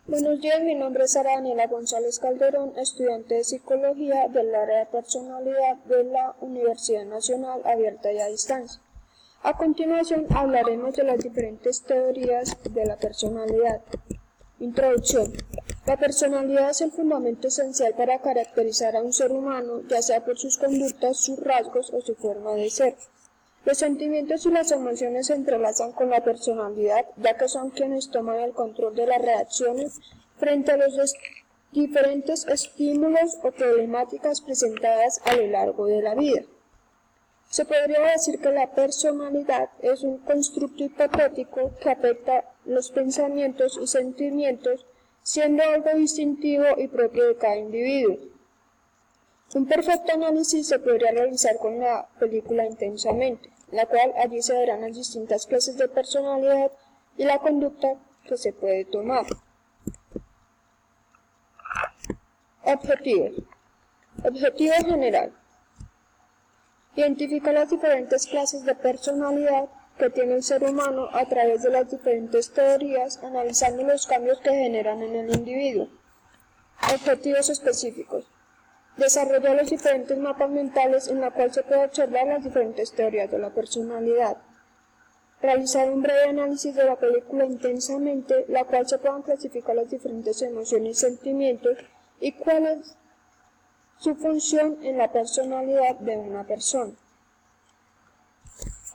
Buenos días, mi nombre es Sara Daniela González Calderón, estudiante de Psicología del área de personalidad de la Universidad Nacional Abierta y a Distancia. A continuación hablaremos de las diferentes teorías de la personalidad. Introducción. La personalidad es el fundamento esencial para caracterizar a un ser humano, ya sea por sus conductas, sus rasgos o su forma de ser. Los sentimientos y las emociones se entrelazan con la personalidad, ya que son quienes toman el control de las reacciones frente a los diferentes estímulos o problemáticas presentadas a lo largo de la vida. Se podría decir que la personalidad es un constructo hipotético que afecta los pensamientos y sentimientos, siendo algo distintivo y propio de cada individuo. Un perfecto análisis se podría realizar con la película Intensamente, la cual allí se verán las distintas clases de personalidad y la conducta que se puede tomar. Objetivos. Objetivo general. Identificar las diferentes clases de personalidad que tiene el ser humano a través de las diferentes teorías, analizando los cambios que generan en el individuo. Objetivos específicos. Desarrollar los diferentes mapas mentales en los cuales se puede observar las diferentes teorías de la personalidad. Realizar un breve análisis de la película Intensamente, la cual se puedan clasificar las diferentes emociones y sentimientos y cuál es su función en la personalidad de una persona.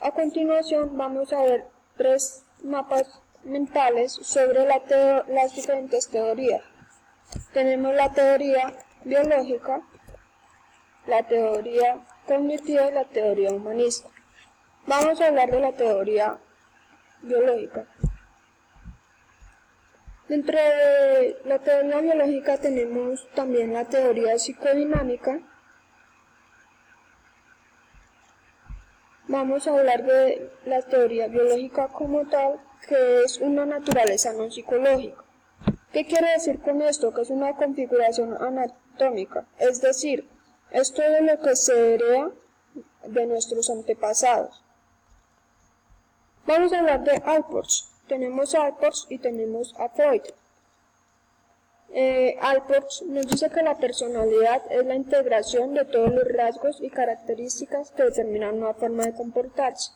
A continuación vamos a ver 3 mapas mentales sobre las diferentes teorías. Tenemos la teoría biológica, la teoría cognitiva y la teoría humanista. Vamos a hablar de la teoría biológica. Dentro de la teoría biológica tenemos también la teoría psicodinámica. Vamos a hablar de la teoría biológica como tal, que es una naturaleza no psicológica. ¿Qué quiere decir con esto? Que es una configuración anatómica, es decir, es todo lo que se hereda de nuestros antepasados. Vamos a hablar de Alport. Tenemos a Alport y tenemos a Freud. Alport nos dice que la personalidad es la integración de todos los rasgos y características que determinan una forma de comportarse.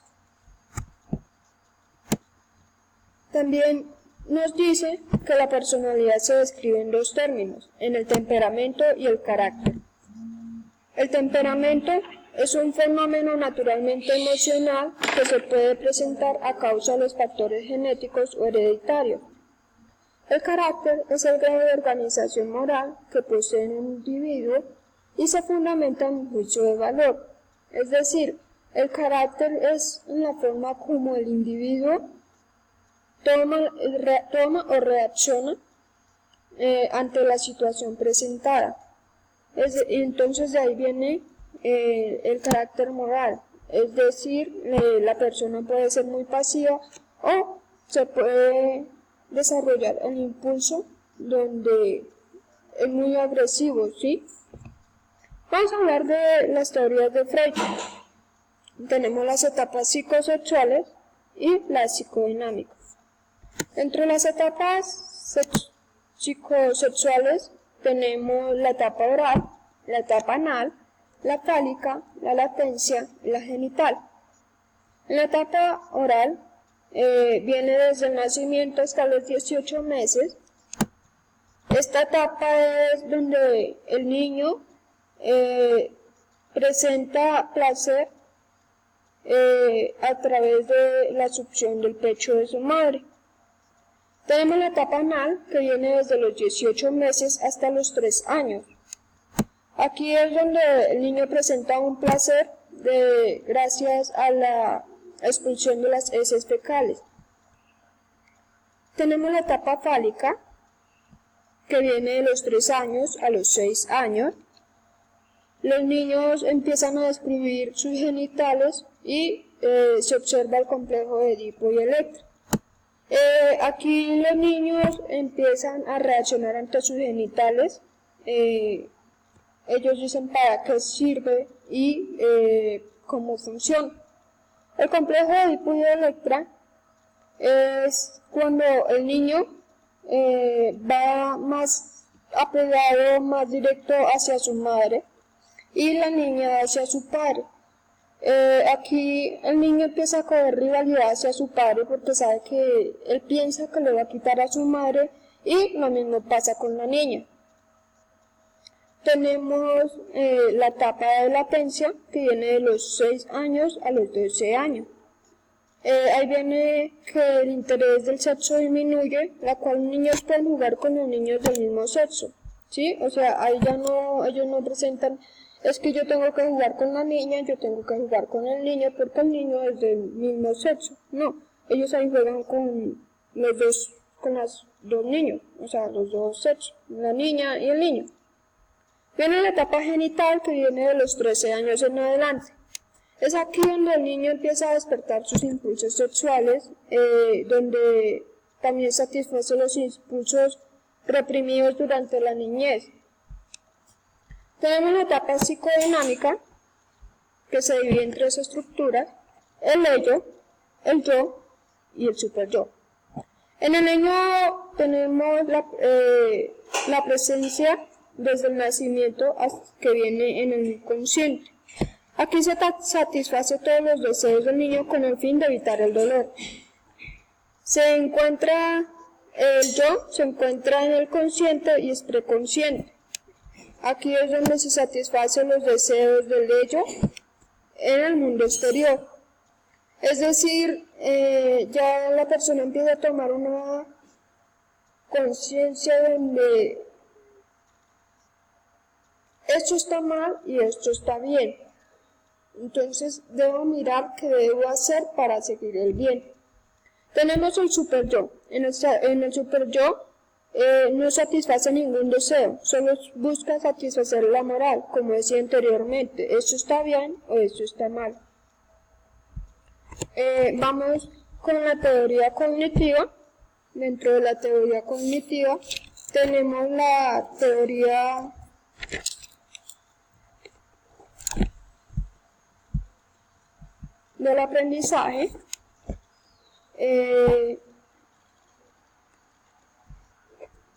También nos dice que la personalidad se describe en 2 términos, en el temperamento y el carácter. El temperamento es un fenómeno naturalmente emocional que se puede presentar a causa de los factores genéticos o hereditarios. El carácter es el grado de organización moral que posee un individuo y se fundamenta en un juicio de valor. Es decir, el carácter es la forma como el individuo toma o reacciona ante la situación presentada. Entonces de ahí viene el carácter moral, es decir, la persona puede ser muy pasiva o se puede desarrollar el impulso donde es muy agresivo, ¿sí? Vamos a hablar de las teorías de Freud. Tenemos las etapas psicosexuales y la psicodinámica. Entre las etapas psicosexuales tenemos la etapa oral, la etapa anal, la fálica, la latencia y la genital. En la etapa oral viene desde el nacimiento hasta los 18 meses. Esta etapa es donde el niño presenta placer a través de la succión del pecho de su madre. Tenemos la etapa anal, que viene desde los 18 meses hasta los 3 años. Aquí es donde el niño presenta un placer gracias a la expulsión de las heces fecales. Tenemos la etapa fálica, que viene de los 3 años a los 6 años. Los niños empiezan a describir sus genitales y se observa el complejo de Edipo y Electra. Aquí los niños empiezan a reaccionar ante sus genitales. Ellos dicen para qué sirve y cómo funciona. El complejo de Edipo y Electra es cuando el niño va más apegado, más directo hacia su madre y la niña hacia su padre. Aquí el niño empieza a coger rivalidad hacia su padre porque sabe que él piensa que le va a quitar a su madre y lo mismo pasa con la niña. Tenemos la etapa de latencia que viene de los 6 años a los 12 años. Ahí viene que el interés del sexo disminuye, la cual niños pueden jugar con los niños del mismo sexo, ¿sí? O sea, ahí ya no, ellos no presentan, es que yo tengo que jugar con la niña, yo tengo que jugar con el niño porque el niño es del mismo sexo. No, ellos ahí juegan con los dos, con los dos niños, o sea, los dos sexos, la niña y el niño. Viene la etapa genital que viene de los 13 años en adelante. Es aquí donde el niño empieza a despertar sus impulsos sexuales, donde también satisface los impulsos reprimidos durante la niñez. Tenemos la etapa psicodinámica, que se divide en 3 estructuras: el ello, el yo y el superyo. En el ello tenemos la presencia desde el nacimiento hasta que viene en el inconsciente. Aquí se satisface todos los deseos del niño con el fin de evitar el dolor. El yo se encuentra en el consciente y es preconsciente. Aquí es donde se satisfacen los deseos del ello en el mundo exterior. Es decir, ya la persona empieza a tomar una conciencia donde esto está mal y esto está bien. Entonces debo mirar qué debo hacer para seguir el bien. Tenemos el superyo. En el superyo no satisface ningún deseo, solo busca satisfacer la moral, como decía anteriormente, esto está bien o esto está mal. Vamos con la teoría cognitiva. Dentro de la teoría cognitiva tenemos la teoría del aprendizaje.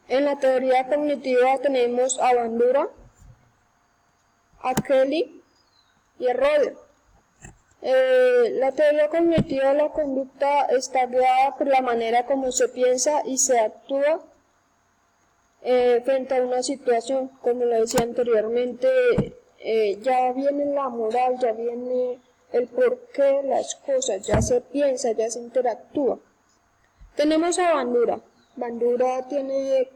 En la teoría cognitiva tenemos a Bandura, a Kelly y a Roder. La teoría cognitiva de la conducta está guiada por la manera como se piensa y se actúa frente a una situación. Como lo decía anteriormente, ya viene la moral, ya viene el porqué de las cosas, ya se piensa, ya se interactúa. Tenemos a Bandura. Bandura tiene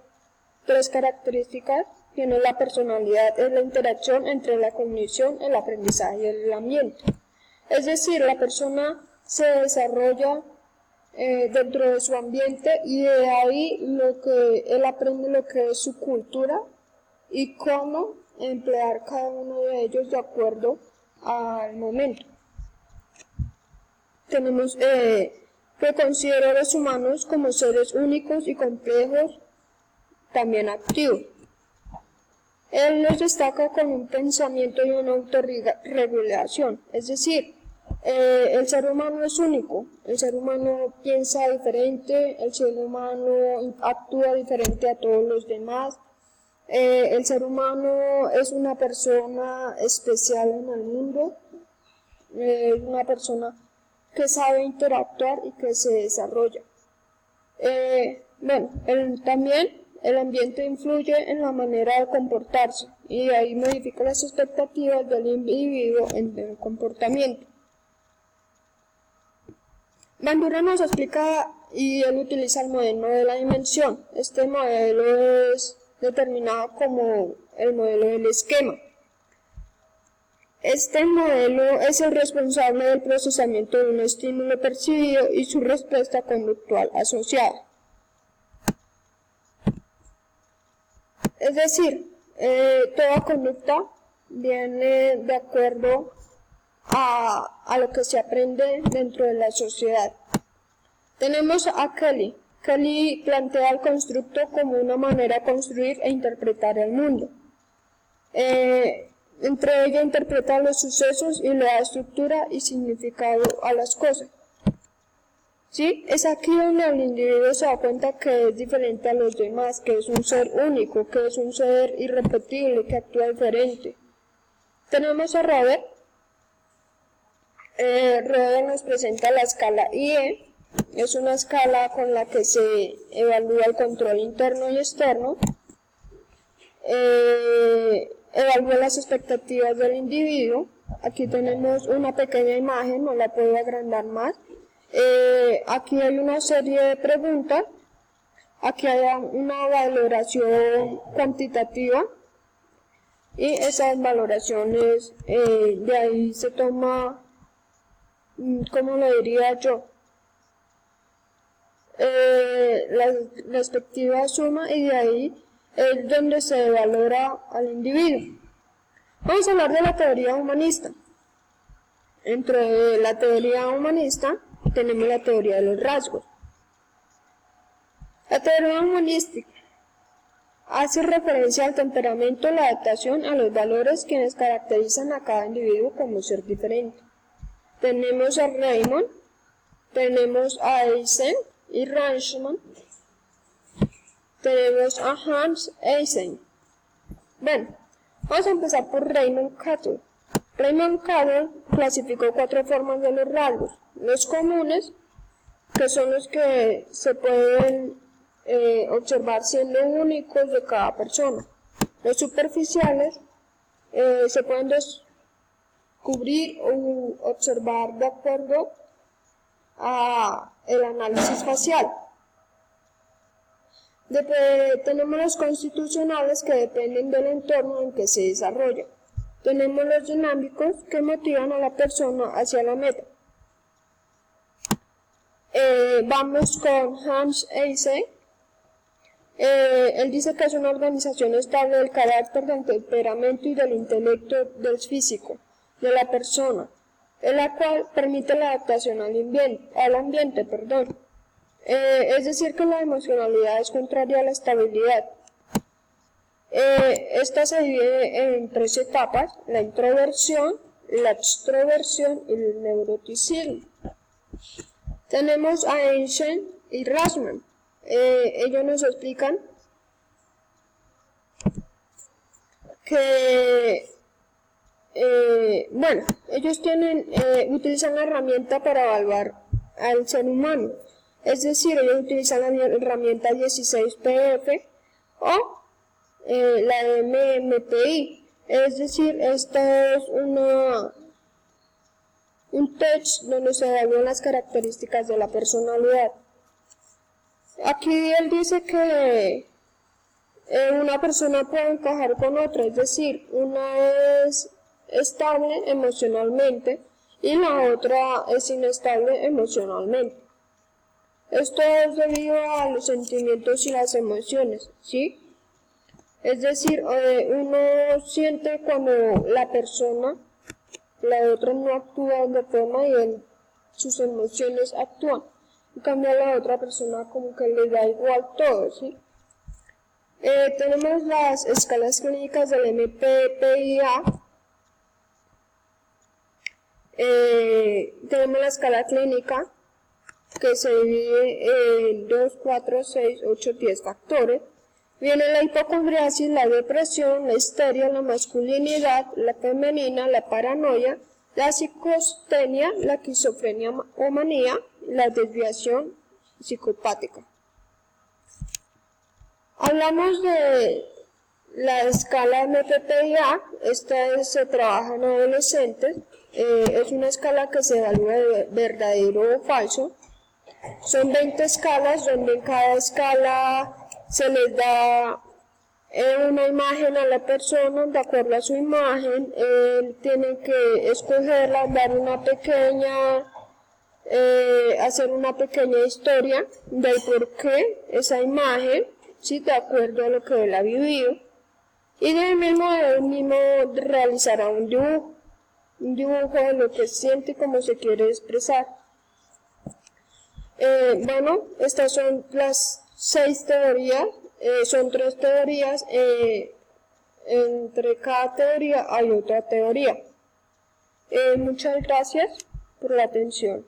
3 características. Tiene la personalidad, es la interacción entre la cognición, el aprendizaje y el ambiente. Es decir, la persona se desarrolla dentro de su ambiente y de ahí él aprende lo que es su cultura y cómo emplear cada uno de ellos de acuerdo al momento. Tenemos que considera a los humanos como seres únicos y complejos, también activos. Él los destaca con un pensamiento y una autorregulación, es decir, el ser humano es único, el ser humano piensa diferente, el ser humano actúa diferente a todos los demás, el ser humano es una persona especial en el mundo, es una persona que sabe interactuar y que se desarrolla. También el ambiente influye en la manera de comportarse y ahí modifica las expectativas del individuo en el comportamiento. Bandura nos explica y él utiliza el modelo de la dimensión. Este modelo es determinado como el modelo del esquema. Este modelo es el responsable del procesamiento de un estímulo percibido y su respuesta conductual asociada. Es decir, toda conducta viene de acuerdo a lo que se aprende dentro de la sociedad. Tenemos a Kelly. Kelly plantea el constructo como una manera de construir e interpretar el mundo. Entre ella interpreta los sucesos y le da estructura y significado a las cosas. ¿Sí? Es aquí donde el individuo se da cuenta que es diferente a los demás, que es un ser único, que es un ser irrepetible, que actúa diferente. Tenemos a Robert. Robert nos presenta la escala IE. Es una escala con la que se evalúa el control interno y externo. Evalúa las expectativas del individuo. Aquí tenemos una pequeña imagen, no la puedo agrandar más. Aquí hay una serie de preguntas. Aquí hay una valoración cuantitativa. Y esas valoraciones, de ahí se toma, ¿cómo lo diría yo? La respectiva suma, y de ahí es donde se valora al individuo. Vamos a hablar de la teoría humanista. Dentro de la teoría humanista tenemos la teoría de los rasgos. La teoría humanística hace referencia al temperamento, la adaptación a los valores quienes caracterizan a cada individuo como ser diferente. Tenemos a Raymond, tenemos a Eysenck y Ranchman, tenemos a Hans Eysenck. Bueno, vamos a empezar por Raymond Cattell. Raymond Cattell clasificó 4 formas de los rasgos. Los comunes, que son los que se pueden observar siendo únicos de cada persona. Los superficiales se pueden descubrir o observar de acuerdo a el análisis facial. Tenemos los constitucionales, que dependen del entorno en que se desarrolla. Tenemos los dinámicos, que motivan a la persona hacia la meta. Vamos con Hans Eysenck. Él dice que es una organización estable del carácter, del temperamento y del intelecto del físico de la persona, en la cual permite la adaptación al ambiente. Es decir, que la emocionalidad es contraria a la estabilidad. Esta se divide en 3 etapas: la introversión, la extroversión y el neuroticismo. Tenemos a Eysenck y Ranchman. Ellos nos explican que, ellos utilizan la herramienta para evaluar al ser humano. Es decir, ellos utilizan la herramienta 16PF o la MMPI. Es decir, esta es un test donde se evalúan las características de la personalidad. Aquí él dice que una persona puede encajar con otra, es decir, una es estable emocionalmente y la otra es inestable emocionalmente. Esto es debido a los sentimientos y las emociones, ¿sí? Es decir, uno siente cuando la otra no actúa de forma y sus emociones actúan. En cambio, a la otra persona como que le da igual todo, ¿sí? Tenemos las escalas clínicas del MPPIA. Tenemos la escala clínica, que se divide en 2, 4, 6, 8, 10 factores. Viene la hipocondriasis, la depresión, la histeria, la masculinidad, la femenina, la paranoia, la psicostenia, la esquizofrenia o manía, la desviación psicopática. Hablamos de la escala MPPIA. Esta se trabaja en adolescentes. Es una escala que se evalúa de verdadero o falso. Son 20 escalas, donde en cada escala se les da una imagen a la persona. De acuerdo a su imagen, él tiene que escogerla, dar una pequeña, hacer una pequeña historia del por qué esa imagen, ¿sí? De acuerdo a lo que él ha vivido. Y él mismo realizará un dibujo de lo que siente y cómo se quiere expresar. Estas son las 6 teorías. Son 3 teorías. Entre cada teoría hay otra teoría. Muchas gracias por la atención.